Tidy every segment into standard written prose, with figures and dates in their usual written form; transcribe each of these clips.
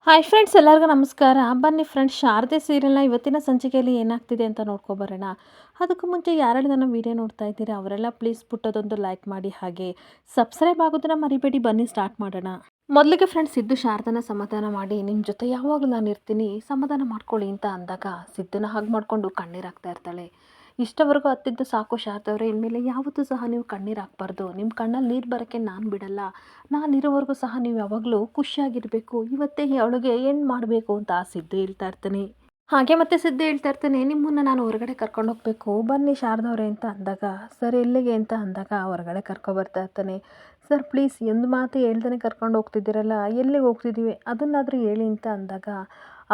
Hi friends, ಎಲ್ಲರಿಗೂ ನಮಸ್ಕಾರ. ಬನ್ನಿ ಫ್ರೆಂಡ್ಸ್, ಶಾರದೆ ಸೀರಿಯಲ್ನ ಇವತ್ತಿನ ಸಂಚಿಕೆಯಲ್ಲಿ ಏನಾಗ್ತಿದೆ ಅಂತ ನೋಡ್ಕೊಬರೋಣ. ಅದಕ್ಕೂ ಮುಂಚೆ ಯಾರೆಲ್ಲ ನನ್ನ ವೀಡಿಯೋ ನೋಡ್ತಾ ಇದ್ದೀರಾ ಅವರೆಲ್ಲ ಪ್ಲೀಸ್ ಪುಟ್ಟದೊಂದು ಲೈಕ್ ಮಾಡಿ, ಹಾಗೆ ಸಬ್ಸ್ಕ್ರೈಬ್ ಆಗೋದನ್ನ ಮರಿಬೇಡಿ. ಬನ್ನಿ ಸ್ಟಾರ್ಟ್ ಮಾಡೋಣ. ಮೊದಲಿಗೆ ಫ್ರೆಂಡ್ಸ್, ಸಿದ್ದು ಶಾರದನ ಸಮಾಧಾನ ಮಾಡಿ, ನಿಮ್ಮ ಜೊತೆ ಯಾವಾಗಲೂ ನಾನು ಇರ್ತೀನಿ, ಸಮಾಧಾನ ಮಾಡ್ಕೊಳ್ಳಿ ಅಂತ ಅಂದಾಗ ಸಿದ್ದನ ಹಗ್ ಮಾಡಿಕೊಂಡು ಕಣ್ಣೀರಾಗ್ತಾ ಇರ್ತಾಳೆ. ಇಷ್ಟವರೆಗೂ ಹತ್ತಿದ್ದು ಸಾಕು ಶಾರದವ್ರೆ, ಇನ್ಮೇಲೆ ಯಾವತ್ತೂ ಸಹ ನೀವು ಕಣ್ಣೀರು ಹಾಕ್ಬಾರ್ದು. ನಿಮ್ಮ ಕಣ್ಣಲ್ಲಿ ನೀರು ಬರೋಕ್ಕೆ ನಾನು ಬಿಡಲ್ಲ. ನಾನಿರೋವರೆಗೂ ಸಹ ನೀವು ಯಾವಾಗಲೂ ಖುಷಿಯಾಗಿರಬೇಕು. ಇವತ್ತೇ ಅವಳಿಗೆ ಏನು ಮಾಡಬೇಕು ಅಂತ ಸಿದ್ದು ಹೇಳ್ತಾ ಇರ್ತಾನೆ. ಹಾಗೆ ಮತ್ತೆ ಸಿದ್ದು ಹೇಳ್ತಾ ಇರ್ತಾನೆ, ನಿಮ್ಮನ್ನು ನಾನು ಹೊರಗಡೆ ಕರ್ಕೊಂಡು ಹೋಗಬೇಕು, ಬನ್ನಿ ಶಾರದವ್ರೆ ಅಂತ ಅಂದಾಗ, ಸರ್ ಎಲ್ಲಿಗೆ ಅಂತ ಅಂದಾಗ ಹೊರಗಡೆ ಕರ್ಕೊಬರ್ತಾ ಇರ್ತಾನೆ. ಸರ್ ಪ್ಲೀಸ್, ಒಂದು ಮಾತು ಹೇಳ್ದೇ ಕರ್ಕೊಂಡು ಹೋಗ್ತಿದ್ದೀರಲ್ಲ, ಎಲ್ಲಿಗೆ ಹೋಗ್ತಿದ್ದೀವಿ ಅದನ್ನಾದರೂ ಹೇಳಿ ಅಂತ ಅಂದಾಗ,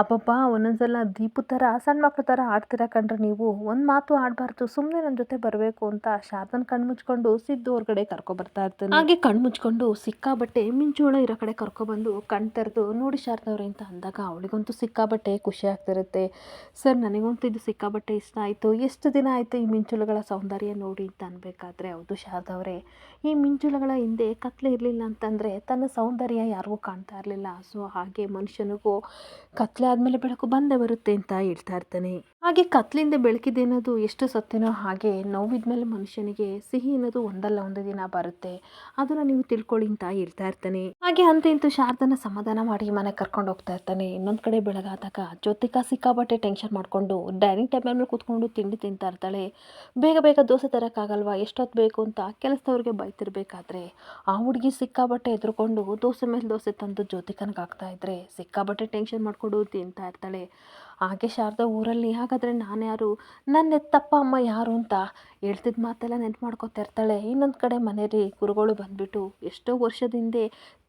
ಅಪ್ಪಪ್ಪ ಒಂದೊಂದ್ಸಲ ದೀಪು ಥರ ಸಣ್ಣ ಮಕ್ಳ ಥರ ಆಡ್ತೀರಾ ಕಣ್ರಿ ನೀವು, ಒಂದು ಮಾತು ಆಡಬಾರ್ದು, ಸುಮ್ಮನೆ ನನ್ನ ಜೊತೆ ಬರಬೇಕು ಅಂತ ಶಾರದನ್ ಕಣ್ಣು ಮುಚ್ಕೊಂಡು ಸಿದ್ದು ಹೊರಗಡೆ ಕರ್ಕೊಬರ್ತಾ ಇರ್ತಾನೆ. ಹಾಗೆ ಕಣ್ಣು ಮುಚ್ಕೊಂಡು ಸಿಕ್ಕಾಬಟ್ಟೆ ಮಿಂಚೋಳ ಇರೋ ಕಡೆ ಕರ್ಕೊಬಂದು ಕಣ್ ತೆರೆದು ನೋಡಿ ಶಾರದವ್ರೆ ಅಂತ ಅಂದಾಗ ಅವಳಿಗಂತೂ ಸಿಕ್ಕಾಬಟ್ಟೆ ಖುಷಿ ಆಗ್ತಿರುತ್ತೆ. ಸರ್ ನನಗಂತೂ ಇದು ಸಿಕ್ಕಾಬಟ್ಟೆ ಇಷ್ಟ ಆಯಿತು, ಎಷ್ಟು ದಿನ ಆಯಿತು ಈ ಮಿಂಚುಳುಗಳ ಸೌಂದರ್ಯ ನೋಡಿ ಅಂತ ಅನ್ಬೇಕಾದ್ರೆ, ಹೌದು ಶಾರದವ್ರೆ, ಈ ಮಿಂಚುಳುಗಳ ಹಿಂದೆ ಕತ್ಲೆ ಇರಲಿಲ್ಲ ಅಂತಂದರೆ ತನ್ನ ಸೌಂದರ್ಯ ಯಾರಿಗೂ ಕಾಣ್ತಾ ಇರಲಿಲ್ಲ. ಸೊ ಹಾಗೆ ಮನುಷ್ಯನಿಗೂ ಕತ್ಲೆ ಆದಮೇಲೆ ಬೆಳಕು ಬಂದೇ ಬರುತ್ತೆ ಅಂತ ಹೇಳ್ತಾ ಇರ್ತಾನೆ. ಹಾಗೆ ಕತ್ಲಿಂದ ಬೆಳಕಿದೆ ಅನ್ನೋದು ಎಷ್ಟು ಸತ್ಯನೋ, ಹಾಗೆ ನೋವಿದ್ಮೇಲೆ ಮನುಷ್ಯನಿಗೆ ಸಿಹಿ ಅನ್ನೋದು ಒಂದಲ್ಲ ಒಂದು ದಿನ ಬರುತ್ತೆ, ಅದನ್ನು ನೀವು ತಿಳ್ಕೊಳ್ಳಿ ಅಂತ ಹೇಳ್ತಾ ಇರ್ತಾನೆ. ಹಾಗೆ ಅಂತ ಇಂತೂ ಶಾರದನ ಸಮಾಧಾನ ಮಾಡಿ ಮನೆ ಕರ್ಕೊಂಡು ಹೋಗ್ತಾ ಇರ್ತಾನೆ. ಇನ್ನೊಂದು ಕಡೆ ಬೆಳಗಾದಾಗ ಜ್ಯೋತಿಕಾ ಸಿಕ್ಕಾಬಟ್ಟೆ ಟೆನ್ಷನ್ ಮಾಡಿಕೊಂಡು ಡೈನಿಂಗ್ ಟೇಬಲ್ ಮೇಲೆ ಕೂತ್ಕೊಂಡು ತಿಂಡಿ ತಿಂತಾ ಇರ್ತಾಳೆ. ಬೇಗ ಬೇಗ ದೋಸೆ ತರೋಕ್ಕಾಗಲ್ವಾ, ಎಷ್ಟೊತ್ತು ಬೇಕು ಅಂತ ಕೆಲಸದವ್ರಿಗೆ ಬೈತಿರ್ಬೇಕಾದ್ರೆ ಆ ಹುಡುಗಿ ಸಿಕ್ಕಾಬಟ್ಟೆ ಎದ್ರುಕೊಂಡು ದೋಸೆ ಮೇಲೆ ದೋಸೆ ತಂದು ಜ್ಯೋತಿಕನಿಗೆ ಹಾಕ್ತಾ ಇದ್ರೆ ಸಿಕ್ಕಾಬಟ್ಟೆ ಟೆನ್ಷನ್ ಮಾಡಿಕೊಂಡು ತಿಂತಾ ಇರ್ತಾಳೆ. ಹಾಗೆ ಶಾರದಾ ಊರಲ್ಲಿ ಹಾಗಾದರೆ ನಾನು ಯಾರು, ನನ್ನ ಎತ್ತಪ್ಪ ಅಮ್ಮ ಯಾರು ಅಂತ ಹೇಳ್ತಿದ್ದ ಮಾತೆಲ್ಲ ನೆನ್ಪು ಮಾಡ್ಕೊತಾ ಇರ್ತಾಳೆ. ಇನ್ನೊಂದು ಕಡೆ ಮನೆಯಲ್ಲಿ ಗುರುಗಳು ಬಂದುಬಿಟ್ಟು, ಎಷ್ಟೋ ವರ್ಷದಿಂದ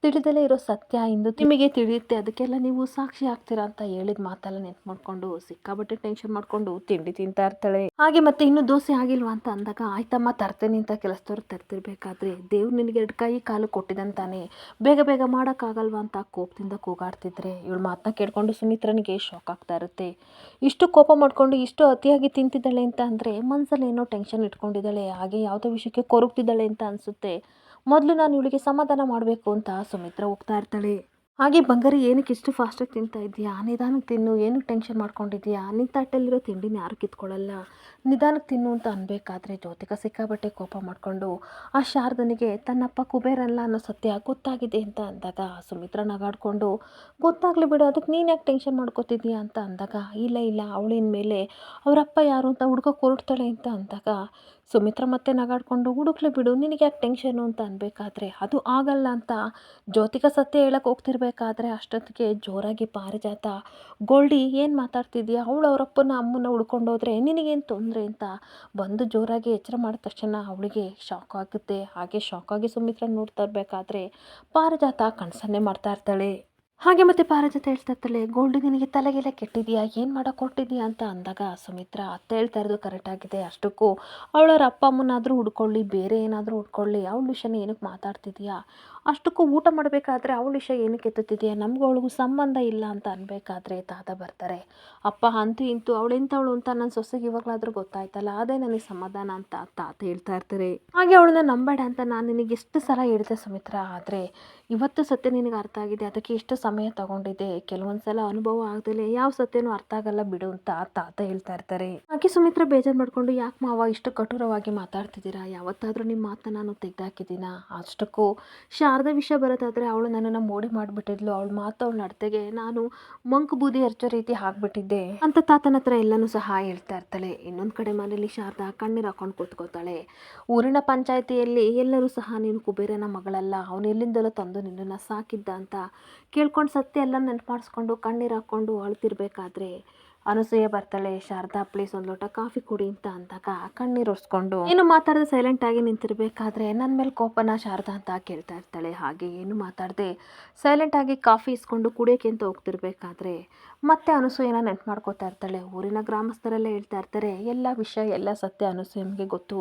ತಿಳಿದಲೇ ಇರೋ ಸತ್ಯ ಇಂದು ನಿಮಗೆ ತಿಳಿಯುತ್ತೆ, ಅದಕ್ಕೆಲ್ಲ ನೀವು ಸಾಕ್ಷಿ ಆಗ್ತೀರಾ ಅಂತ ಹೇಳಿದ ಮಾತೆಲ್ಲ ನೆನ್ಪು ಮಾಡ್ಕೊಂಡು ಸಿಕ್ಕಾಬಟ್ಟೆ ಟೆನ್ಷನ್ ಮಾಡಿಕೊಂಡು ತಿಂಡಿ ತಿಂತಾ ಇರ್ತಾಳೆ. ಹಾಗೆ ಮತ್ತೆ ಇನ್ನೂ ದೋಸೆ ಆಗಿಲ್ವಾ ಅಂತ ಅಂದಾಗ, ಆಯ್ತಮ್ಮ ತರ್ತೇನೆ ಅಂತ ಕೆಲಸದವ್ರು ತರ್ತಿರ್ಬೇಕಾದ್ರೆ, ದೇವ್ರು ನಿನಗೆ 2 ಕೈ ಕಾಲು ಕೊಟ್ಟಿದಂತಾನೆ, ಬೇಗ ಬೇಗ ಮಾಡೋಕ್ಕಾಗಲ್ವಾ ಅಂತ ಕೋಪದಿಂದ ಕೂಗಾಡ್ತಿದ್ರೆ, ಇವಳು ಮಾತನ್ನ ಕೇಳ್ಕೊಂಡು ಸುಮಿತ್ರನಿಗೆ ಶಾಕ್ ಆಗ್ತಾ ಇರುತ್ತೆ. ಇಷ್ಟು ಕೋಪ ಮಾಡಿಕೊಂಡು ಇಷ್ಟು ಅತಿಯಾಗಿ ತಿಂತಿದ್ದಾಳೆ ಅಂತ ಅಂದರೆ ಮನಸ್ಸಲ್ಲಿ ಏನೋ ಟೆನ್ಷನ್ ಇಟ್ಕೊಂಡಿದ್ದಾಳೆ, ಹಾಗೆ ಯಾವುದೋ ವಿಷಯಕ್ಕೆ ಕೊರಗ್ತಿದ್ದಾಳೆ ಅಂತ ಅನಿಸುತ್ತೆ. ಮೊದಲು ನಾನು ಇವಳಿಗೆ ಸಮಾಧಾನ ಮಾಡಬೇಕು ಅಂತ ಸುಮಿತ್ರ ಹೋಗ್ತಾ ಇರ್ತಾಳೆ. ಹಾಗೆ ಬಂಗಾರಿ, ಏನಕ್ಕೆ ಇಷ್ಟು ಫಾಸ್ಟಾಗಿ ತಿಂತಾ ಇದೆಯಾ, ನಿಧಾನಕ್ಕೆ ತಿನ್ನು, ಏನಕ್ಕೆ ಟೆನ್ಷನ್ ಮಾಡ್ಕೊಂಡಿದ್ಯಾ, ನಿನ್ನ ತಟ್ಟೆಲ್ಲಿರೋ ತಿಂಡಿನ ಯಾರು ಕಿತ್ಕೊಳ್ಳಲ್ಲ, ನಿಧಾನಕ್ಕೆ ತಿನ್ನು ಅಂತ ಅನ್ಬೇಕಾದ್ರೆ ಜ್ಯೋತಿಕಾ ಸಿಕ್ಕಾಬಟ್ಟೆ ಕೋಪ ಮಾಡಿಕೊಂಡು ಆ ಶಾರದನಿಗೆ ತನ್ನಪ್ಪ ಕುಬೇರಲ್ಲ ಅನ್ನೋ ಸತ್ಯ ಗೊತ್ತಾಗಿದೆ ಅಂತ ಅಂದಾಗ ಸುಮಿತ್ರ ನಗಾಡ್ಕೊಂಡು, ಗೊತ್ತಾಗ್ಲಿ ಬಿಡು, ಅದಕ್ಕೆ ನೀನು ಯಾಕೆ ಟೆನ್ಷನ್ ಮಾಡ್ಕೋತಿದ್ಯಾ ಅಂತ ಅಂದಾಗ, ಇಲ್ಲ ಇಲ್ಲ ಅವಳಿನ ಮೇಲೆ ಅವರಪ್ಪ ಯಾರು ಅಂತ ಹುಡ್ಕೋಕೆ ಹೊರಡ್ತಾಳೆ ಅಂತ ಅಂದಾಗ ಸುಮಿತ್ರ ಮತ್ತೆ ನಗಾಡ್ಕೊಂಡು, ಹುಡುಕ್ಲಿ ಬಿಡು, ನಿನಗೆ ಯಾಕೆ ಟೆನ್ಷನು ಅಂತ ಅನ್ಬೇಕಾದ್ರೆ, ಅದು ಆಗಲ್ಲ ಅಂತ ಜ್ಯೋತಿಕಾ ಸತ್ಯ ಹೇಳಕ್ಕೆ ಹೋಗ್ತಿರ್ಬೇಕಾದ್ರೆ ಅಷ್ಟೊತ್ತಿಗೆ ಜೋರಾಗಿ ಪಾರಿಜಾತ, ಗೋಲ್ಡಿ ಏನು ಮಾತಾಡ್ತಿದ್ಯಾ, ಅವಳು ಅವರಪ್ಪನ ಅಮ್ಮನ ಹುಡ್ಕೊಂಡೋದ್ರೆ ನಿನಗೇನು ತೊಂದರೆ ಅಂತ ಬಂದು ಜೋರಾಗಿ ಎಚ್ಚರ ಮಾಡಿದ ತಕ್ಷಣ ಅವಳಿಗೆ ಶಾಕ್ ಆಗುತ್ತೆ. ಹಾಗೆ ಶಾಕಾಗಿ ಸುಮಿತ್ರ ನೋಡ್ತಾ ಇರಬೇಕಾದ್ರೆ ಪಾರಿಜಾತ ಕಣ್ಸನ್ನೆ ಮಾಡ್ತಾ ಇರ್ತಾಳೆ. ಹಾಗೆ ಮತ್ತೆ ಪಾರಿಜಾತ ಹೇಳ್ತಾ ಇರ್ತಾಳೆ, ಗೋಲ್ಡಿ ನಿನಗೆ ತಲೆಗೆಲ್ಲ ಕೆಟ್ಟಿದೆಯಾ, ಏನು ಮಾಡೋಕೆ ಹೊರಟಿದ್ಯಾ ಅಂತ ಅಂದಾಗ ಸುಮಿತ್ರ ಅತ್ತೆ ಹೇಳ್ತಾ ಇರೋದು ಕರೆಕ್ಟಾಗಿದೆ, ಅಷ್ಟಕ್ಕೂ ಅವಳವ್ರ ಅಪ್ಪ ಅಮ್ಮನಾದರೂ ಹುಡ್ಕೊಳ್ಳಿ, ಬೇರೆ ಏನಾದರೂ ಹುಡ್ಕೊಳ್ಳಿ, ಅವಳ ವಿಷಯನ ಏನಕ್ಕೆ ಮಾತಾಡ್ತಿದ್ಯಾ, ಅಷ್ಟಕ್ಕೂ ಊಟ ಮಾಡಬೇಕಾದ್ರೆ ಅವಳ ವಿಷಯ ಏನಕ್ಕೆ ಎತ್ತುತ್ತಿದೆಯಾ, ನಮಗೂ ಅವಳಿಗೂ ಸಂಬಂಧ ಇಲ್ಲ ಅಂತ ಅನ್ಬೇಕಾದ್ರೆ ತಾತ ಬರ್ತಾರೆ. ಅಪ್ಪ ಅಂತೂ ಇಂತೂ ಅವಳೆಂಥವಳು ಅಂತ ನನ್ನ ಸೊಸೆಗೆ ಇವಾಗಲಾದರೂ ಗೊತ್ತಾಯ್ತಲ್ಲ, ಅದೇ ನನಗೆ ಸಮಾಧಾನ ಅಂತ ತಾತ ಹೇಳ್ತಾ ಇರ್ತಾರೆ. ಹಾಗೆ ಅವಳನ್ನ ನಂಬೇಡ ಅಂತ ನಾನು ನಿನಗೆ ಎಷ್ಟು ಸಲ ಹೇಳಿದೆ ಸುಮಿತ್ರ, ಆದರೆ ಇವತ್ತು ಸತ್ಯ ನಿನಗೆ ಅರ್ಥ ಆಗಿದೆ, ಅದಕ್ಕೆ ಎಷ್ಟು ಸಮಯ ತಗೊಂಡಿದೆ, ಕೆಲವೊಂದು ಸಲ ಅನುಭವ ಆಗದಲೇ ಯಾವ ಸತ್ಯನೂ ಅರ್ಥ ಆಗಲ್ಲ ಬಿಡು ಅಂತ ತಾತ ಹೇಳ್ತಾ ಇರ್ತಾರೆ. ಹಾಗೆ ಸುಮಿತ್ರ ಬೇಜಾರು ಮಾಡಿಕೊಂಡು, ಯಾಕೆ ಮಾವ ಇಷ್ಟು ಕಠೋರವಾಗಿ ಮಾತಾಡ್ತಿದ್ದೀರಾ, ಯಾವತ್ತಾದರೂ ನಿಮ್ಮ ಮಾತನ್ನ ನಾನು ತೆಗೆದಾಕಿದ್ದೀನ, ಅಷ್ಟಕ್ಕೂ ಶಾರದಾ ವಿಷಯ ಬರೋದಾದರೆ ಅವಳು ನನ್ನನ್ನು ಮೋಡಿ ಮಾಡಿಬಿಟ್ಟಿದ್ಲು, ಅವಳ ಮಾತು ಅವಳ ನಡತೆಗೆ ನಾನು ಮಂಕು ಬೂದಿ ಹರ್ಚೋ ರೀತಿ ಆಗಿಬಿಟ್ಟಿದ್ದೆ ಅಂತ ತಾತನ ಹತ್ರ ಎಲ್ಲನೂ ಸಹ ಹೇಳ್ತಾ ಇರ್ತಾಳೆ. ಇನ್ನೊಂದು ಕಡೆ ಮನೇಲಿ ಶಾರದಾ ಕಣ್ಣೀರು ಹಾಕೊಂಡು ಕೂತ್ಕೋತಾಳೆ. ಊರಿನ ಪಂಚಾಯಿತಿಯಲ್ಲಿ ಎಲ್ಲರೂ ಸಹ ನೀನು ಕುಬೇರನ ಮಗಳಲ್ಲ, ಅವನು ಎಲ್ಲಿಂದಲೋ ತಂದು ನಿನ್ನನ್ನು ಸಾಕಿದ್ದ ಅಂತ ಕೇಳ್ಕೊಂಡು ಸತ್ಯ ಎಲ್ಲ ನೆನಪು ಮಾಡಿಸ್ಕೊಂಡು ಕಣ್ಣೀರು ಹಾಕ್ಕೊಂಡು ಅಳ್ತಿರ್ಬೇಕಾದ್ರೆ ಅನಸೂಯ ಬರ್ತಾಳೆ. ಶಾರದಾ ಪ್ಲೀಸ್ ಒಂದು ಲೋಟ ಕಾಫಿ ಕುಡಿ ಅಂತ ಅಂದಾಗ ಕಣ್ಣೀರು ಒರೆಸ್ಕೊಂಡು ಏನು ಮಾತಾಡದೆ ಸೈಲೆಂಟ್ ಆಗಿ ನಿಂತಿರ್ಬೇಕಾದ್ರೆ ನನ್ನ ಮೇಲೆ ಕೋಪನ ಶಾರದಾ ಅಂತ ಕೇಳ್ತಾ ಇರ್ತಾಳೆ. ಹಾಗೆ ಏನು ಮಾತಾಡದೆ ಸೈಲೆಂಟ್ ಆಗಿ ಕಾಫಿ ಇಸ್ಕೊಂಡು ಕುಡಿಯೋಕೆ ಅಂತ ಹೋಗ್ತಿರ್ಬೇಕಾದ್ರೆ ಮತ್ತೆ ಅನಸೂಯನ ನೆನಪು ಮಾಡ್ಕೋತಾ ಇರ್ತಾಳೆ. ಊರಿನ ಗ್ರಾಮಸ್ಥರೆಲ್ಲ ಹೇಳ್ತಾ ಇರ್ತಾರೆ, ಎಲ್ಲ ವಿಷಯ ಎಲ್ಲ ಸತ್ಯ ಅನಸೂಯಮ್ಗೆ ಗೊತ್ತು,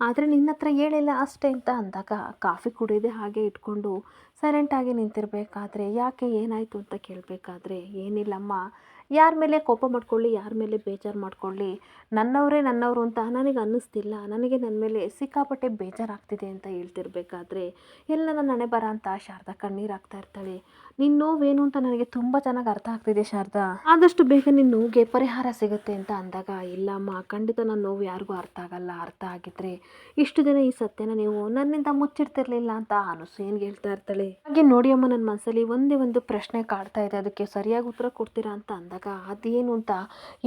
ಆದರೆ ನಿನ್ನ ಹತ್ರ ಹೇಳಿಲ್ಲ ಅಷ್ಟೇ ಅಂತ ಅಂದಾಗ ಕಾಫಿ ಕುಡಿಯೋದೆ ಹಾಗೆ ಇಟ್ಕೊಂಡು ಸೈಲೆಂಟಾಗಿ ನಿಂತಿರಬೇಕಾದ್ರೆ ಯಾಕೆ ಏನಾಯಿತು ಅಂತ ಕೇಳಬೇಕಾದ್ರೆ, ಏನಿಲ್ಲಮ್ಮ, ಯಾರ ಮೇಲೆ ಕೋಪ ಮಾಡ್ಕೊಳ್ಳಿ, ಯಾರ ಮೇಲೆ ಬೇಜಾರು ಮಾಡ್ಕೊಳ್ಳಿ, ನನ್ನವರೇ ನನ್ನವರು ಅಂತ ನನಗೆ ಅನ್ನಿಸ್ತಿಲ್ಲ, ನನಗೆ ನನ್ನ ಮೇಲೆ ಸಿಕ್ಕಾಪಟ್ಟೆ ಬೇಜಾರಾಗ್ತಿದೆ ಅಂತ ಹೇಳ್ತಿರ್ಬೇಕಾದ್ರೆ ಎಲ್ಲ ನನ್ನ ಹಣೆ ಬರ ಅಂತ ಶಾರದಾ ಕಣ್ಣೀರು ಹಾಕ್ತಾ ಇರ್ತಾಳೆ. ನಿನ್ನ ನೋವೇನು ಅಂತ ನನಗೆ ತುಂಬ ಚೆನ್ನಾಗಿ ಅರ್ಥ ಆಗ್ತಿದೆ ಶಾರದಾ. ಆದಷ್ಟು ಬೇಗ ನಿನ್ನ ನೋವಿಗೆ ಪರಿಹಾರ ಸಿಗುತ್ತೆ ಅಂತ ಅಂದಾಗ, ಇಲ್ಲಮ್ಮ ಖಂಡಿತ ನನ್ನ ನೋವು ಯಾರಿಗೂ ಅರ್ಥ ಆಗಲ್ಲ. ಅರ್ಥ ಆಗಿದ್ರೆ ಇಷ್ಟು ದಿನ ಈ ಸತ್ಯನ ನೀವು ನನ್ನಿಂದ ಮುಚ್ಚಿಡ್ತಿರ್ಲಿಲ್ಲ ಅಂತ ಅನಸೂಯನ್ಗೆ ಹೇಳ್ತಾ ಇರ್ತಾಳೆ. ಹಾಗೆ ನೋಡಿ ಅಮ್ಮ, ನನ್ನ ಮನಸ್ಸಲ್ಲಿ ಒಂದೇ ಒಂದು ಪ್ರಶ್ನೆ ಕಾಡ್ತಾ ಇದೆ, ಅದಕ್ಕೆ ಸರಿಯಾಗಿ ಉತ್ತರ ಕೊಡ್ತೀರಾ ಅಂತ ಅಂದಾಗ, ಅದೇನು ಅಂತ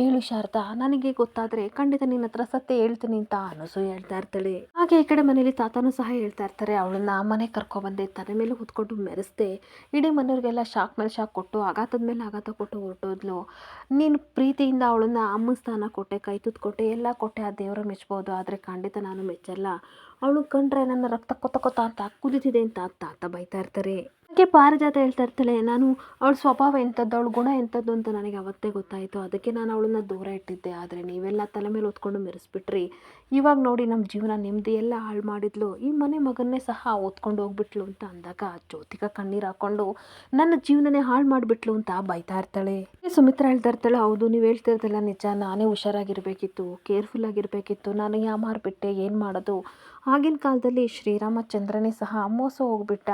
ಹೇಳು ಶಾರದಾ, ನನಗೆ ಗೊತ್ತಾದ್ರೆ ಖಂಡಿತ ನಿನ್ನ ಹತ್ರ ಸತ್ಯ ಹೇಳ್ತೀನಿ ಅಂತ ಅನಸೂಯ ಹೇಳ್ತಾ ಇರ್ತಾಳೆ. ಹಾಗೆ ಈ ಕಡೆ ಮನೇಲಿ ತಾತನೂ ಸಹ ಹೇಳ್ತಾ ಇರ್ತಾರೆ, ಅವಳನ್ನ ಮನೆ ಕರ್ಕೊಬಂದೆ, ತಲೆ ಮೇಲೆ ಹೊತ್ಕೊಂಡು ಮೆರೆಸ್ದೆ, ಇಡೀ ಮನೆಯವ್ರಿಗೆಲ್ಲ ಶಾಕ್ ಮೇಲೆ ಶಾಕ್ ಕೊಟ್ಟು ಆಘಾತದ ಮೇಲೆ ಆಘಾತ ಕೊಟ್ಟು ಹೊರಟೋದ್ಲು. ನೀನು ಪ್ರೀತಿಯಿಂದ ಅವಳನ್ನ ಅಮ್ಮ ಸ್ಥಾನ ಕೊಟ್ಟೆ, ಕೈ ತುತ್ತು ಕೊಟ್ಟೆ, ಎಲ್ಲ ಕೊಟ್ಟೆ, ಆ ದೇವರು ಮೆಚ್ಬೋದು. ಆದರೆ ಖಂಡಿತ ನಾನು ಮೆಚ್ಚಲ್ಲ. ಅವಳು ಕಂಡ್ರೆ ನನ್ನ ರಕ್ತ ಕೊತ ಕೊತ ಅಂತ ಕುದಿತಿದೆ ಅಂತ ತಾತ ಬೈತಾ ಇರ್ತಾರೆ. ಹಾಗೆ ಪಾರಿಜಾತ ಹೇಳ್ತಾ ಇರ್ತಾಳೆ, ನಾನು ಅವಳ ಸ್ವಭಾವ ಎಂಥದ್ದು, ಅವಳ ಗುಣ ಎಂಥದ್ದು ಅಂತ ನನಗೆ ಅವತ್ತೇ ಗೊತ್ತಾಯಿತು. ಅದಕ್ಕೆ ನಾನು ಅವಳನ್ನ ದೂರ ಇಟ್ಟಿದ್ದೆ. ಆದರೆ ನೀವೆಲ್ಲ ತಲೆ ಮೇಲೆ ಹೊತ್ಕೊಂಡು ಮೆರೆಸ್ಬಿಟ್ರಿ. ಇವಾಗ ನೋಡಿ ನಮ್ಮ ಜೀವನ ನೆಮ್ಮದಿ ಎಲ್ಲ ಹಾಳು ಮಾಡಿದ್ಲು, ಈ ಮನೆ ಮಗನ್ನೇ ಸಹ ಓದ್ಕೊಂಡು ಹೋಗ್ಬಿಟ್ಲು ಅಂತ ಅಂದಾಗ ಜ್ಯೋತಿಕಾ ಕಣ್ಣೀರು ಹಾಕ್ಕೊಂಡು ನನ್ನ ಜೀವನನೇ ಹಾಳು ಮಾಡಿಬಿಟ್ಲು ಅಂತ ಬೈತಾ ಇರ್ತಾಳೆ. ಸುಮಿತ್ರಾ ಹೇಳ್ತಾ ಇರ್ತಾಳೆ, ಹೌದು ನೀವು ಹೇಳ್ತಿರ್ತಿಲ್ಲ ನಿಜ, ನಾನೇ ಹುಷಾರಾಗಿರಬೇಕಿತ್ತು, ಕೇರ್ಫುಲ್ ಆಗಿರಬೇಕಿತ್ತು, ನಾನು ಯಾಮಾರ್ಬಿಟ್ಟೆ, ಏನು ಮಾಡೋದು. ಆಗಿನ ಕಾಲದಲ್ಲಿ ಶ್ರೀರಾಮಚಂದ್ರನೇ ಸಹ ಮೋಸ ಹೋಗ್ಬಿಟ್ಟ.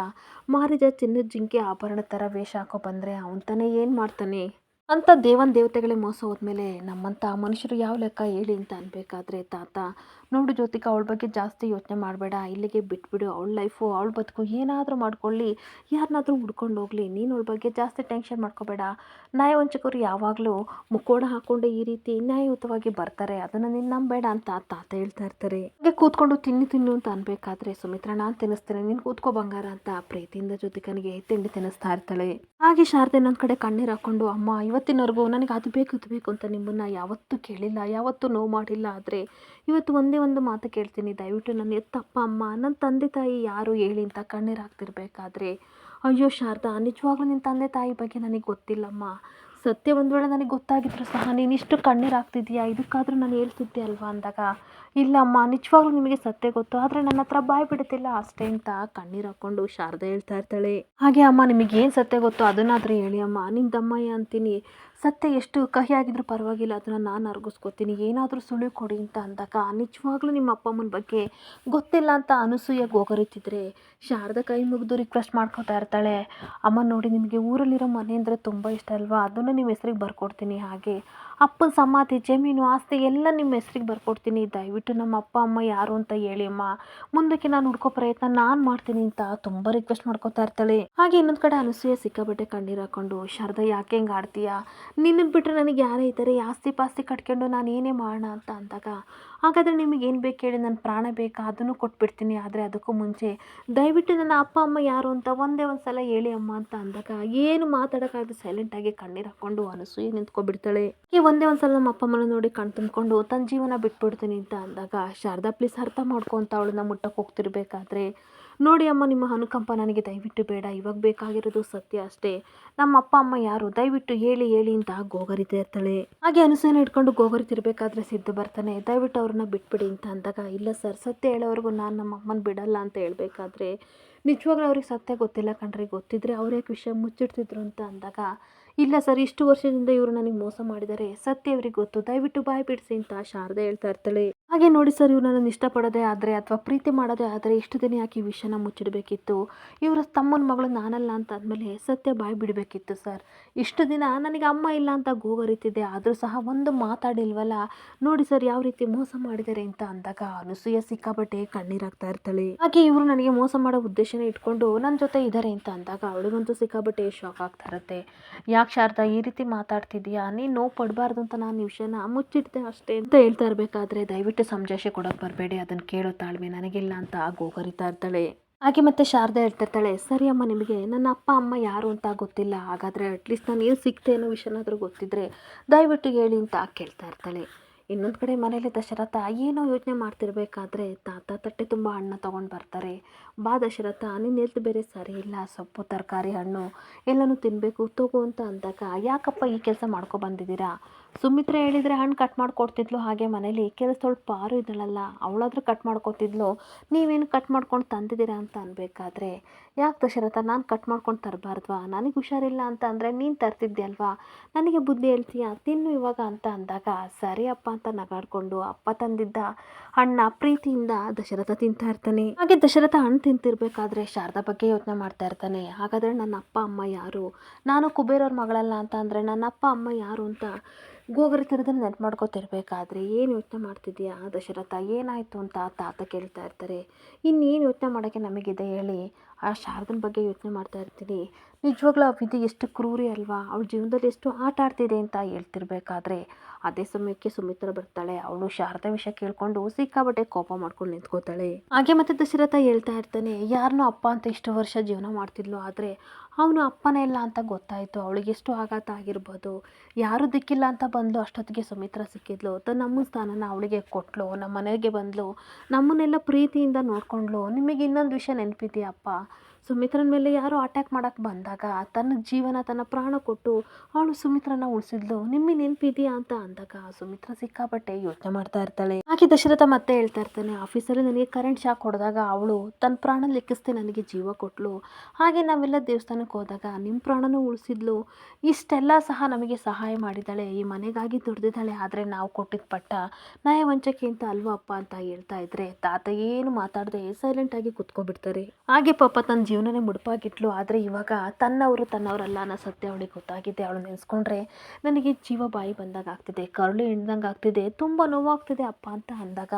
ಮಾರಿದ ಚಿನ್ನದ ಜಿಂಕೆ ಆಭರಣ ಥರ ವೇಷ ಹಾಕೋ ಬಂದರೆ ಅವನ ತಾನೇ ಏನು ಮಾಡ್ತಾನೆ ಅಂತ ದೇವತೆಗಳೇ ಮೋಸ ಹೋದ್ಮೇಲೆ ನಮ್ಮಂಥ ಮನುಷ್ಯರು ಯಾವ ಲೆಕ್ಕ ಹೇಳಿ ಅಂತ ಅನ್ಬೇಕಾದ್ರೆ ತಾತ, ನೋಡು ಜ್ಯೋತಿಕಾ, ಅವಳ ಬಗ್ಗೆ ಜಾಸ್ತಿ ಯೋಚನೆ ಮಾಡಬೇಡ, ಇಲ್ಲಿಗೆ ಬಿಟ್ಬಿಡು, ಅವಳ ಲೈಫು ಅವಳ ಬದುಕು ಏನಾದರೂ ಮಾಡ್ಕೊಳ್ಳಿ, ಯಾರನ್ನಾದರೂ ಹುಡ್ಕೊಂಡು ಹೋಗಲಿ, ನೀನು ಅವಳ ಬಗ್ಗೆ ಜಾಸ್ತಿ ಟೆನ್ಷನ್ ಮಾಡ್ಕೋಬೇಡ. ನ್ಯಾಯವಂಚಕರು ಯಾವಾಗಲೂ ಮುಕ್ಕೋಡ ಹಾಕ್ಕೊಂಡು ಈ ರೀತಿ ನ್ಯಾಯಯುತವಾಗಿ ಬರ್ತಾರೆ, ಅದನ್ನು ನೀನು ನಂಬೇಡ ಅಂತ ತಾತ ಹೇಳ್ತಾ ಇರ್ತಾರೆ. ಹಾಗೆ ಕೂತ್ಕೊಂಡು ತಿನ್ನು ಅಂತ ಅನ್ಬೇಕಾದ್ರೆ ಸುಮಿತ್ರಾ, ನಾನು ತಿನ್ನಿಸ್ತೇನೆ, ನೀನು ಕೂತ್ಕೋ ಬಂಗಾರ ಅಂತ ಪ್ರೀತಿಯಿಂದ ಜ್ಯೋತಿಕನಿಗೆ ತಿಂಡಿ ತಿನ್ನಿಸ್ತಾ ಇರ್ತಾಳೆ. ಹಾಗೆ ಶಾರದೆ ನನ್ನ ಕಡೆ ಕಣ್ಣೀರು ಹಾಕ್ಕೊಂಡು, ಅಮ್ಮ ಇವತ್ತಿನವರೆಗೂ ನನಗೆ ಅದು ಬೇಕು ಇದು ಬೇಕು ಅಂತ ನಿಮ್ಮನ್ನು ಯಾವತ್ತೂ ಕೇಳಿಲ್ಲ, ಯಾವತ್ತೂ ನೋವು ಮಾಡಿಲ್ಲ. ಆದರೆ ಇವತ್ತು ಒಂದೇ ಒಂದು ಮಾತು ಕೇಳ್ತೀನಿ, ದಯವಿಟ್ಟು ನನ್ನ ಎತ್ತಪ್ಪ ಅಮ್ಮ, ನನ್ನ ತಂದೆ ತಾಯಿ ಯಾರು ಹೇಳಿ ಅಂತ ಕಣ್ಣೀರು ಹಾಕ್ತಿರ್ಬೇಕಾದ್ರೆ, ಅಯ್ಯೋ ಶಾರದಾ, ನಿಜವಾಗ್ಲೂ ನಿನ್ನ ತಂದೆ ತಾಯಿ ಬಗ್ಗೆ ನನಗೆ ಗೊತ್ತಿಲ್ಲಮ್ಮ. ಸತ್ಯ ಒಂದು ವೇಳೆ ನನಗೆ ಗೊತ್ತಾಗಿದ್ರು ಸಹ ನೀನು ಇಷ್ಟು ಕಣ್ಣೀರು ಹಾಕ್ತಿದ್ಯಾ, ಇದಕ್ಕಾದರೂ ನಾನು ಹೇಳ್ತಿದ್ದೆ ಅಲ್ವಾ ಅಂದಾಗ, ಇಲ್ಲಮ್ಮ ನಿಜವಾಗ್ಲೂ ನಿಮಗೆ ಸತ್ಯ ಗೊತ್ತು, ಆದರೆ ನನ್ನ ಹತ್ರ ಬಾಯ್ ಬಿಡುತ್ತಿಲ್ಲ ಅಷ್ಟೇ ಅಂತ ಕಣ್ಣೀರು ಹಾಕ್ಕೊಂಡು ಶಾರದೆ ಹೇಳ್ತಾ ಇರ್ತಾಳೆ. ಹಾಗೆ ಅಮ್ಮ, ನಿಮಗೇನು ಸತ್ಯ ಗೊತ್ತು ಅದನ್ನಾದರೂ ಹೇಳಿ ಅಮ್ಮ, ನಿಮ್ಮ ದಮ್ಮಯ್ಯ ಅಂತೀನಿ, ಸತ್ಯ ಎಷ್ಟು ಕಹಿಯಾಗಿದ್ರೂ ಪರವಾಗಿಲ್ಲ, ಅದನ್ನು ನಾನು ಅರ್ಗಿಸ್ಕೊತೀನಿ, ಏನಾದರೂ ಸುಳಿವು ಕೊಡಿ ಅಂತ ಅಂದಾಗ, ನಿಜವಾಗ್ಲೂ ನಿಮ್ಮ ಅಪ್ಪ ಅಮ್ಮನ ಬಗ್ಗೆ ಗೊತ್ತಿಲ್ಲ ಅಂತ ಅನಸೂಯ ಗೋಗರಿತಿದ್ರೆ ಶಾರದಾ ಕೈ ಮುಗಿದು ರಿಕ್ವೆಸ್ಟ್ ಮಾಡ್ಕೊತಾ ಇರ್ತಾಳೆ, ಅಮ್ಮ ನೋಡಿ, ನಿಮಗೆ ಊರಲ್ಲಿರೋ ಮನೆ ಅಂದರೆ ತುಂಬ ಇಷ್ಟ ಅಲ್ವಾ, ಅದನ್ನು ನಿಮ್ಮ ಹೆಸ್ರಿಗೆ ಬರ್ಕೊಡ್ತೀನಿ. ಹಾಗೆ ಅಪ್ಪನ ಸಮಾಧಿ, ಜಮೀನು, ಆಸ್ತಿ ಎಲ್ಲ ನಿಮ್ಮ ಹೆಸ್ರಿಗೆ ಬರ್ಕೊಡ್ತೀನಿ. ದಯವಿಟ್ಟು ನಮ್ಮ ಅಪ್ಪ ಅಮ್ಮ ಯಾರು ಅಂತ ಹೇಳಿ ಅಮ್ಮ, ಮುಂದಕ್ಕೆ ನಾನು ಹುಡ್ಕೋ ಪ್ರಯತ್ನ ನಾನು ಮಾಡ್ತೀನಿ ಅಂತ ತುಂಬ ರಿಕ್ವೆಸ್ಟ್ ಮಾಡ್ಕೊತಾ ಇರ್ತಾಳೆ. ಹಾಗೆ ಇನ್ನೊಂದು ಕಡೆ ಅನಸೂಯ ಸಿಕ್ಕಾಬಟ್ಟೆ ಕಣ್ಣೀರು ಹಾಕ್ಕೊಂಡು, ಶಾರದಾ ಯಾಕೆ ಹೆಂಗೆ ಆಡ್ತೀಯಾ, ನಿನ್ನನ್ನು ಬಿಟ್ಟರೆ ನನಗೆ ಯಾರೇ ಇದ್ದಾರೆ, ಆಸ್ತಿ ಪಾಸ್ತಿ ಕಟ್ಕೊಂಡು ನಾನು ಏನೇ ಮಾಡೋಣ ಅಂತ ಅಂದಾಗ, ಹಾಗಾದರೆ ನಿಮಗೇನು ಬೇಕು ಹೇಳಿ, ನನ್ನ ಪ್ರಾಣ ಬೇಕಾ ಅದನ್ನು ಕೊಟ್ಬಿಡ್ತೀನಿ, ಆದರೆ ಅದಕ್ಕೂ ಮುಂಚೆ ದಯವಿಟ್ಟು ನನ್ನ ಅಪ್ಪ ಅಮ್ಮ ಯಾರು ಅಂತ ಒಂದೇ ಒಂದು ಸಲ ಹೇಳಿ ಅಮ್ಮ ಅಂತ ಅಂದಾಗ, ಏನು ಮಾತಾಡೋಕ್ಕಾಗದೆ ಸೈಲೆಂಟಾಗಿ ಕಣ್ಣೀರು ಹಾಕ್ಕೊಂಡು ಅನಸೂಯ ನಿಂತ್ಕೊಬಿಡ್ತಾಳೆ. ಈ ಒಂದೇ ಒಂದು ಸಲ ನಮ್ಮ ಅಪ್ಪ ಅಮ್ಮನ ನೋಡಿ ಕಣ್ ತುಂಬಿಕೊಂಡು ತನ್ನ ಜೀವನ ಬಿಟ್ಬಿಡ್ತೀನಿ ಅಂತ ಅಂದಾಗ, ಶಾರದಾ ಪ್ಲೀಸ್ ಅರ್ಥ ಮಾಡ್ಕೊ ಅಂತ ಅವಳನ್ನ ಮುಟ್ಟಕ್ಕೆ ಹೋಗ್ತಿರ್ಬೇಕಾದ್ರೆ, ನೋಡಿ ಅಮ್ಮ, ನಿಮ್ಮ ಅನುಕಂಪ ನನಗೆ ದಯವಿಟ್ಟು ಬೇಡ, ಇವಾಗ ಬೇಕಾಗಿರೋದು ಸತ್ಯ ಅಷ್ಟೇ, ನಮ್ಮ ಅಪ್ಪ ಅಮ್ಮ ಯಾರು ದಯವಿಟ್ಟು ಹೇಳಿ ಹೇಳಿ ಅಂತ ಗೋಗರಿತಾ ಇರ್ತಾಳೆ. ಹಾಗೆ ಅನಸೂಯನ ಇಟ್ಕೊಂಡು ಗೋಗರಿತಿರ್ಬೇಕಾದ್ರೆ ಸಿದ್ದು ಬರ್ತಾನೆ, ದಯವಿಟ್ಟು ಅವ್ರನ್ನ ಬಿಟ್ಬಿಡಿ ಅಂತ ಅಂದಾಗ, ಇಲ್ಲ ಸರ್, ಸತ್ಯ ಹೇಳೋವರೆಗೂ ನಾನು ನಮ್ಮ ಅಮ್ಮನ ಬಿಡಲ್ಲ ಅಂತ ಹೇಳ್ಬೇಕಾದ್ರೆ, ನಿಜವಾಗ್ಲೂ ಅವ್ರಿಗೆ ಸತ್ಯ ಗೊತ್ತಿಲ್ಲ ಕಣ್ರಿ, ಗೊತ್ತಿದ್ರೆ ಅವ್ರು ಯಾಕೆ ವಿಷಯ ಮುಚ್ಚಿಡ್ತಿದ್ರು ಅಂತ ಅಂದಾಗ, ಇಲ್ಲ ಸರ್, ಇಷ್ಟು ವರ್ಷದಿಂದ ಇವರು ನನಗೆ ಮೋಸ ಮಾಡಿದ್ದಾರೆ, ಸತ್ಯ ಇವ್ರಿಗೆ ಗೊತ್ತು, ದಯವಿಟ್ಟು ಬಾಯ್ ಬಿಡಿಸಿ ಅಂತ ಶಾರದೆ ಹೇಳ್ತಾ ಇರ್ತಾಳೆ. ಹಾಗೆ ನೋಡಿ ಸರ್, ಇವ್ರು ನನ್ನನ್ನು ಇಷ್ಟಪಡೋದೇ ಆದರೆ ಅಥವಾ ಪ್ರೀತಿ ಮಾಡೋದೇ ಆದರೆ ಇಷ್ಟು ದಿನ ಯಾಕೆ ಈ ವಿಷಯನ ಮುಚ್ಚಿಡಬೇಕಿತ್ತು, ಇವರ ತಮ್ಮನ ಮಗಳು ನಾನಲ್ಲ ಅಂತ ಆದಮೇಲೆ ಸತ್ಯ ಬಾಯ್ ಬಿಡಬೇಕಿತ್ತು ಸರ್. ಇಷ್ಟು ದಿನ ನನಗೆ ಅಮ್ಮ ಇಲ್ಲ ಅಂತ ಗೋಗರಿತಿದ್ದೆ, ಆದರೂ ಸಹ ಒಂದು ಮಾತಾಡಿಲ್ವಲ್ಲ, ನೋಡಿ ಸರ್ ಯಾವ ರೀತಿ ಮೋಸ ಮಾಡಿದ್ದಾರೆ ಅಂತ ಅಂದಾಗ ಅನಸೂಯ ಸಿಕ್ಕಾಬಟ್ಟೆ ಕಣ್ಣೀರಾಗ್ತಾ ಇರ್ತಾಳೆ. ಹಾಗೆ ಇವರು ನನಗೆ ಮೋಸ ಮಾಡೋ ಉದ್ದೇಶನ ಇಟ್ಕೊಂಡು ನನ್ನ ಜೊತೆ ಇದ್ದಾರೆ ಅಂತ ಅಂದಾಗ ಅವಳಿಗಂತೂ ಸಿಕ್ಕಾಬಟ್ಟೆ ಶಾಕ್ ಆಗ್ತಾ ಇರುತ್ತೆ. ಯಾಕೆ ಶಾರದಾ ಈ ರೀತಿ ಮಾತಾಡ್ತಿದ್ಯಾ, ನೀನು ನೋವು ಪಡಬಾರ್ದು ಅಂತ ನಾನು ಈ ವಿಷಯನ ಮುಚ್ಚಿಡ್ದೆ ಅಷ್ಟೇ ಅಂತ ಹೇಳ್ತಾ ಇರಬೇಕಾದ್ರೆ, ದಯವಿಟ್ಟು ಸಮಜಾಯಿಷಿ ಕೊಡೋಕೆ ಬರಬೇಡಿ, ಅದನ್ನು ಕೇಳೋ ತಾಳ್ಮೆ ನನಗಿಲ್ಲ ಅಂತ ಗೋಗರಿತಾ ಇರ್ತಾಳೆ. ಹಾಗೆ ಮತ್ತೆ ಶಾರದಾ ಹೇಳ್ತಿರ್ತಾಳೆ, ಸರಿ ಅಮ್ಮ, ನಿಮಗೆ ನನ್ನ ಅಪ್ಪ ಅಮ್ಮ ಯಾರು ಅಂತ ಗೊತ್ತಿಲ್ಲ, ಹಾಗಾದರೆ ಅಟ್ಲೀಸ್ಟ್ ನಾನು ಏನು ಸಿಗ್ತೆ ಅನ್ನೋ ವಿಷಯನಾದರೂ ಗೊತ್ತಿದ್ರೆ ದಯವಿಟ್ಟು ಹೇಳಿ ಅಂತ ಕೇಳ್ತಾ ಇರ್ತಾಳೆ. ಇನ್ನೊಂದು ಕಡೆ ಮನೇಲಿ ದಶರಥ ಏನೋ ಯೋಚನೆ ಮಾಡ್ತಿರ್ಬೇಕಾದ್ರೆ ತಾತ ತಟ್ಟೆ ತುಂಬ ಹಣ್ಣು ತೊಗೊಂಡು ಬರ್ತಾರೆ. ಬಾ ದಶರಥ, ನಿನ್ನ ಹೆಲ್ತ್ ಬೇರೆ ಸರಿ ಇಲ್ಲ, ಸೊಪ್ಪು ತರಕಾರಿ ಹಣ್ಣು ಎಲ್ಲನೂ ತಿನ್ನಬೇಕು ತಗೋ ಅಂತ ಅಂದಾಗ, ಯಾಕಪ್ಪ ಈ ಕೆಲಸ ಮಾಡ್ಕೊ ಬಂದಿದ್ದೀರಾ, ಸುಮಿತ್ರೆ ಹೇಳಿದರೆ ಹಣ್ಣು ಕಟ್ ಮಾಡಿಕೊಡ್ತಿದ್ಲು. ಹಾಗೆ ಮನೇಲಿ ಕೆಲಸದವಳು ಪಾರು ಇದ್ದಳಲ್ಲ, ಅವಳಾದ್ರೂ ಕಟ್ ಮಾಡ್ಕೊತಿದ್ಲು. ನೀವೇನು ಕಟ್ ಮಾಡ್ಕೊಂಡು ತಂದಿದ್ದೀರಾ ಅಂತ ಅನ್ಬೇಕಾದ್ರೆ, ಯಾಕೆ ದಶರಥ ನಾನು ಕಟ್ ಮಾಡ್ಕೊಂಡು ತರಬಾರ್ದ್ವಾ? ನನಗೆ ಹುಷಾರಿಲ್ಲ ಅಂತ ಅಂದರೆ ನೀನು ತರ್ತಿದ್ದೆ ಅಲ್ವಾ, ನನಗೆ ಬುದ್ಧಿ ಹೇಳ್ತೀಯಾ, ತಿನ್ನು ಇವಾಗ ಅಂತ ಅಂದಾಗ ಸರಿ ಅಪ್ಪ ಅಂತ ನಗಾಡ್ಕೊಂಡು ಅಪ್ಪ ತಂದಿದ್ದ ಹಣ್ಣ ಪ್ರೀತಿಯಿಂದ ದಶರಥ ತಿಂತಾ ಇರ್ತಾನೆ. ಹಾಗೆ ದಶರಥ ಹಣ್ಣು ತಿಂತಿರ್ಬೇಕಾದ್ರೆ ಶಾರದಾ ಬಗ್ಗೆ ಯೋಚನೆ ಮಾಡ್ತಾ ಇರ್ತಾನೆ. ಹಾಗಾದರೆ ನನ್ನ ಅಪ್ಪ ಅಮ್ಮ ಯಾರು, ನಾನು ಕುಬೇರವ್ರ ಮಗಳಲ್ಲ ಅಂತ ಅಂದರೆ ನನ್ನ ಅಪ್ಪ ಅಮ್ಮ ಯಾರು ಅಂತ ಗೋಗರಿ ಥರದಲ್ಲಿ ನೆನ್ಪು ಮಾಡ್ಕೊತಿರ್ಬೇಕಾದ್ರೆ, ಏನು ಯೋಚನೆ ಮಾಡ್ತಿದ್ಯಾ ದಶರಥ, ಏನಾಯಿತು ಅಂತ ತಾತ ಕೇಳ್ತಾ ಇರ್ತಾರೆ. ಇನ್ನೇನು ಯೋಚನೆ ಮಾಡೋಕ್ಕೆ ನಮಗಿದೆ ಹೇಳಿ, ಆ ಶಾರದನ ಬಗ್ಗೆ ಯೋಚನೆ ಮಾಡ್ತಾ ಇರ್ತೀನಿ. ನಿಜವಾಗ್ಲೂ ಆ ವಿಧಿ ಎಷ್ಟು ಕ್ರೂರಿ ಅಲ್ವಾ, ಅವಳ ಜೀವನದಲ್ಲಿ ಎಷ್ಟು ಆಟ ಆಡ್ತಿದೆ ಅಂತ ಹೇಳ್ತಿರ್ಬೇಕಾದ್ರೆ ಅದೇ ಸಮಯಕ್ಕೆ ಸುಮಿತ್ರ ಬರ್ತಾಳೆ. ಅವಳು ಶಾರದಾ ವಿಷಯ ಕೇಳ್ಕೊಂಡು ಸಿಕ್ಕಾಬಟ್ಟೆ ಕೋಪ ಮಾಡ್ಕೊಂಡು ನಿಂತ್ಕೋತಾಳೆ. ಹಾಗೆ ಮತ್ತೆ ದಶರಥ ಹೇಳ್ತಾ ಇರ್ತಾನೆ, ಯಾರನ್ನೋ ಅಪ್ಪ ಅಂತ ಇಷ್ಟು ವರ್ಷ ಜೀವನ ಮಾಡ್ತಿದ್ಲು, ಆದರೆ ಅವನು ಅಪ್ಪನೇ ಇಲ್ಲ ಅಂತ ಗೊತ್ತಾಯಿತು. ಅವಳಿಗೆ ಎಷ್ಟು ಆಘಾತ ಆಗಿರ್ಬೋದು. ಯಾರೂ ದಿಕ್ಕಿಲ್ಲ ಅಂತ ಬಂದಳು, ಅಷ್ಟೊತ್ತಿಗೆ ಸುಮಿತ್ರ ಸಿಕ್ಕಿದ್ಲು. ತನ್ನ ಸ್ಥಾನನ ಅವಳಿಗೆ ಕೊಟ್ಟಳು, ನಮ್ಮ ಮನೆಗೆ ಬಂದಳು, ನಮ್ಮನ್ನೆಲ್ಲ ಪ್ರೀತಿಯಿಂದ ನೋಡ್ಕೊಂಡ್ಳು. ನಿಮಗೆ ಇನ್ನೊಂದು ವಿಷಯ ನೆನಪಿದೆಯಾ ಅಪ್ಪ, ಸುಮಿತ್ರನ ಮೇಲೆ ಯಾರೋ ಅಟ್ಯಾಕ್ ಮಾಡೋಕ್ಕೆ ಬಂದಾಗ ತನ್ನ ಜೀವನ ತನ್ನ ಪ್ರಾಣ ಕೊಟ್ಟು ಅವಳು ಸುಮಿತ್ರನ ಉಳಿಸಿದ್ಲು, ನಿಮಗೆ ನೆನಪಿದೆಯಾ ಅಂತ ಅಂದಾಗ ಸುಮಿತ್ರ ಸಿಕ್ಕಾಪಟ್ಟೆ ಯೋಚನೆ ಮಾಡ್ತಾ ಇರ್ತಾಳೆ. ಹಾಗೆ ದಶರಥ ಮತ್ತೆ ಹೇಳ್ತಾ ಇರ್ತಾನೆ, ಆಫೀಸಲ್ಲಿ ನನಗೆ ಕರೆಂಟ್ ಶಾಕ್ ಹೊಡೆದಾಗ ಅವಳು ತನ್ನ ಪ್ರಾಣ ಲೆಕ್ಕಿಸ್ದೆ ನನಗೆ ಜೀವ ಕೊಟ್ಟಳು. ಹಾಗೆ ನಾವೆಲ್ಲ ದೇವಸ್ಥಾನಕ್ಕೆ ಹೋದಾಗ ನಿಮ್ಮ ಪ್ರಾಣನೂ ಉಳಿಸಿದ್ಲು. ಇಷ್ಟೆಲ್ಲ ಸಹ ನಮಗೆ ಸಹಾಯ ಮಾಡಿದ್ದಾಳೆ, ಈ ಮನೆಗಾಗಿ ದುಡ್ದಿದ್ದಾಳೆ. ಆದರೆ ನಾವು ಕೊಟ್ಟಿದ್ದ ಪಟ್ಟ ನಯವಂಚಕೆ ಅಂತ ಅಲ್ವಾ ಅಪ್ಪ ಅಂತ ಹೇಳ್ತಾ ಇದ್ರೆ ತಾತ ಏನು ಮಾತಾಡದೆ ಸೈಲೆಂಟಾಗಿ ಕುತ್ಕೊಬಿಡ್ತಾರೆ. ಹಾಗೆ ಪಾಪ ತನ್ನ ಜೀವನನೇ ಮುಡುಪಾಗಿಟ್ಲು. ಆದರೆ ಇವಾಗ ತನ್ನವರಲ್ಲ ಅನ್ನೋ ಸತ್ಯ ಅವಳಿಗೆ ಗೊತ್ತಾಗಿದೆ. ಅವಳು ನೆನೆಸ್ಕೊಂಡ್ರೆ ನನಗೆ ಜೀವ ಬಾಯಿ ಬಂದಾಗ ಆಗ್ತಿದೆ, ಕರುಳು ಹಿಂಡ್ದಂಗೆ ಆಗ್ತಿದೆ, ತುಂಬ ನೋವಾಗ್ತಿದೆ ಅಪ್ಪ ಅಂತ ಅಂದಾಗ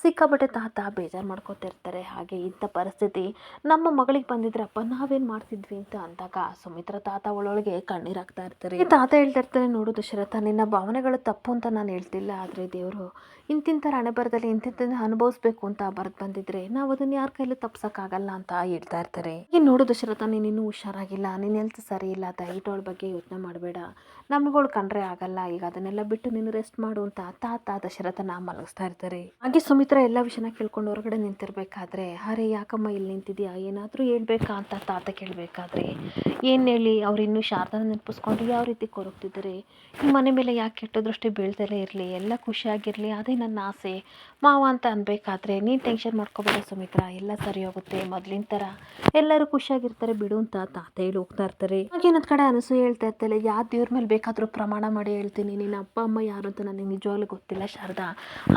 ಸಿಕ್ಕಾಪಟ್ಟೆ ತಾತ ಬೇಜಾರು ಮಾಡ್ಕೊತಿರ್ತಾರೆ. ಹಾಗೆ ಇಂಥ ಪರಿಸ್ಥಿತಿ ನಮ್ಮ ಮಗಳಿಗೆ ಬಂದಿದ್ರೆ ಅಪ್ಪ ನಾವೇನು ಮಾಡ್ತಿದ್ವಿ ಅಂತ ಅಂದಾಗ ಸುಮಿತ್ರ ತಾತ ಒಳೊಳಗೆ ಕಣ್ಣೀರಾಗ್ತಾ ಇರ್ತಾರೆ. ಈ ತಾತ ಹೇಳ್ತಾ ಇರ್ತಾರೆ, ನೋಡು ದಶರಥ, ನಿನ್ನ ಭಾವನೆಗಳು ತಪ್ಪು ಅಂತ ನಾನು ಹೇಳ್ತಿಲ್ಲ, ಆದರೆ ದೇವರು ಇಂತಿಂಥ ಹಣೆ ಬರದಲ್ಲಿ ಇಂತಿಂತ ಅನುಭವಿಸ್ಬೇಕು ಅಂತ ಬರೆದು ಬಂದಿದ್ರೆ ನಾವು ಅದನ್ನು ಯಾರ ಕೈಲೂ ತಪ್ಸೋಕ್ಕಾಗಲ್ಲ ಅಂತ ಹೇಳ್ತಾ ಇರ್ತಾರೆ. ಈಗ ನೋಡು ದಶರಥ, ನೀನಿನ್ನೂ ಹುಷಾರಾಗಿಲ್ಲ, ನೀನು ಹೆಲ್ತ್ ಸರಿ ಇಲ್ಲ, ದಯವಿಟ್ಟು ಅವಳ ಬಗ್ಗೆ ಯೋಚನೆ ಮಾಡಬೇಡ, ನಮ್ಗಳು ಕಂಡ್ರೆ ಆಗಲ್ಲ, ಈಗ ಅದನ್ನೆಲ್ಲ ಬಿಟ್ಟು ನೀನು ರೆಸ್ಟ್ ಮಾಡು ಅಂತ ತಾತ ದಶರಥನ ಮಲಗಿಸ್ತಾ ಇರ್ತಾರೆ. ಹಾಗೆ ಸುಮಿತ್ರ ಎಲ್ಲ ವಿಷಯನ ಕೇಳ್ಕೊಂಡು ಹೊರಗಡೆ ನಿಂತಿರ್ಬೇಕಾದ್ರೆ, ಅರೆ ಯಾಕಮ್ಮ ಇಲ್ಲಿ ನಿಂತಿದ್ಯಾ, ಏನಾದರೂ ಹೇಳ್ಬೇಕಾ ಅಂತ ತಾತ ಕೇಳಬೇಕಾದ್ರೆ, ಏನು ಹೇಳಿ, ಅವ್ರು ಇನ್ನೂ ಶಾರದನ ನೆನಪಿಸ್ಕೊಂಡು ಯಾವ ರೀತಿ ಕೊರಗ್ತಿದ್ದಾರೆ, ಈ ಮನೆ ಮೇಲೆ ಯಾಕೆ ಕೆಟ್ಟ ದೃಷ್ಟಿ ಬೀಳ್ದಲೇ ಇರಲಿ, ಎಲ್ಲ ಖುಷಿಯಾಗಿರಲಿ, ಅದೇ ನನ್ನ ಆಸೆ ಮಾವ ಅಂತ ಅನ್ಬೇಕಾದ್ರೆ, ನೀನು ಟೆನ್ಷನ್ ಮಾಡ್ಕೋಬೇಡ ಸುಮಿತ್ರ, ಎಲ್ಲ ಸರಿ ಹೋಗುತ್ತೆ, ಮೊದಲಿನ ಥರ ಎಲ್ಲರೂ ಖುಷಿಯಾಗಿರ್ತಾರೆ ಬಿಡು ಅಂತ ತಾತ ಹೇಳಿ ಹೋಗ್ತಾ ಇರ್ತಾರೆ. ಹಾಗೆ ಇನ್ನೊಂದು ಕಡೆ ಅನಸೂಯೆ ಹೇಳ್ತಾ ಇರ್ತಾಳೆ, ಯಾವ ದೇವ್ರ ಮೇಲೆ ಬೇಕಾದರೂ ಪ್ರಮಾಣ ಮಾಡಿ ಹೇಳ್ತೀನಿ, ನಿನ್ನ ಅಪ್ಪ ಅಮ್ಮ ಯಾರು ಅಂತ ನನಗೆ ನಿಜವಾಗ್ಲೂ ಗೊತ್ತಿಲ್ಲ ಶಾರದಾ,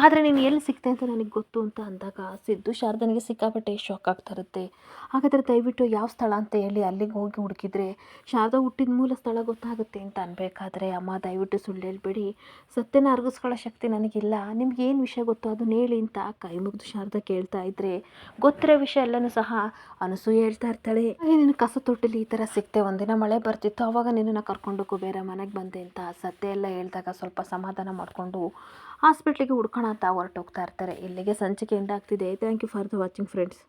ಆದರೆ ನೀನು ಎಲ್ಲಿ ಸಿಗ್ತೆ ಅಂತ ನನಗೆ ಗೊತ್ತು ಅಂತ ಅಂದಾಗ ಸಿದ್ದು ಶಾರದನಿಗೆ ಸಿಕ್ಕಾಪಟ್ಟೆ ಶಾಕ್ ಆಗ್ತಾ ಇರುತ್ತೆ. ಹಾಗಾದರೆ ದಯವಿಟ್ಟು ಯಾವ ಸ್ಥಳ ಅಂತ ಹೇಳಿ ಅಲ್ಲಿಗೆ ಹೋಗಿ ಹುಡುಕಿದ್ರೆ ಶಾರದಾ ಹುಟ್ಟಿದ ಮೂಲ ಸ್ಥಳ ಗೊತ್ತಾಗುತ್ತೆ ಅಂತ ಅನ್ಬೇಕಾದ್ರೆ, ಅಮ್ಮ ದಯವಿಟ್ಟು ಸುಳ್ಳು ಹೇಳ್ಬೇಡಿ, ಸತ್ಯನ ಅರಗಿಸ್ಕೊಳ್ಳೋ ಶಕ್ತಿ ನನಗಿಲ್ಲ, ನಿಮ್ಗೆ ಏನು ವಿಷಯ ಗೊತ್ತೋ ಅದನ್ನ ಹೇಳಿ ಅಂತ ಕೈ ಮುಗಿದು ಶಾರದಾ ಕೇಳ್ತಾ ಇದ್ರೆ ಗೊತ್ತಿರೋ ವಿಷಯ ಎಲ್ಲನೂ ಸಹ ಅನಸೂಯೆ ಹೇಳ್ತಾ ಇರ್ತಾಳೆ. ಹಾಗೆ ನೀನು ಕಸ ತೊಟ್ಟಿಲಿ ಈ ಥರ ಸಿಕ್ತೆ, ಒಂದಿನ ಮಳೆ ಬರ್ತಿತ್ತು, ಆವಾಗ ನಿನ್ನನ್ನು ಕರ್ಕೊಂಡು ಕುಬೇರ ಮನೆಗೆ ಬಂದೆ ಅಂತ ಸತ್ಯ ಎಲ್ಲ ಹೇಳಿದಾಗ ಸ್ವಲ್ಪ ಸಮಾಧಾನ ಮಾಡಿಕೊಂಡು ಹಾಸ್ಪಿಟ್ಲಿಗೆ ಹುಡ್ಕೋಣ ಅಂತ ಹೊರಟೋಗ್ತಾ ಇರ್ತಾರೆ. ಇಲ್ಲಿಗೆ ಸಂಚಿಕೆ ಎಂಡ್ ಆಗ್ತಿದೆ. Thank you for the watching friends.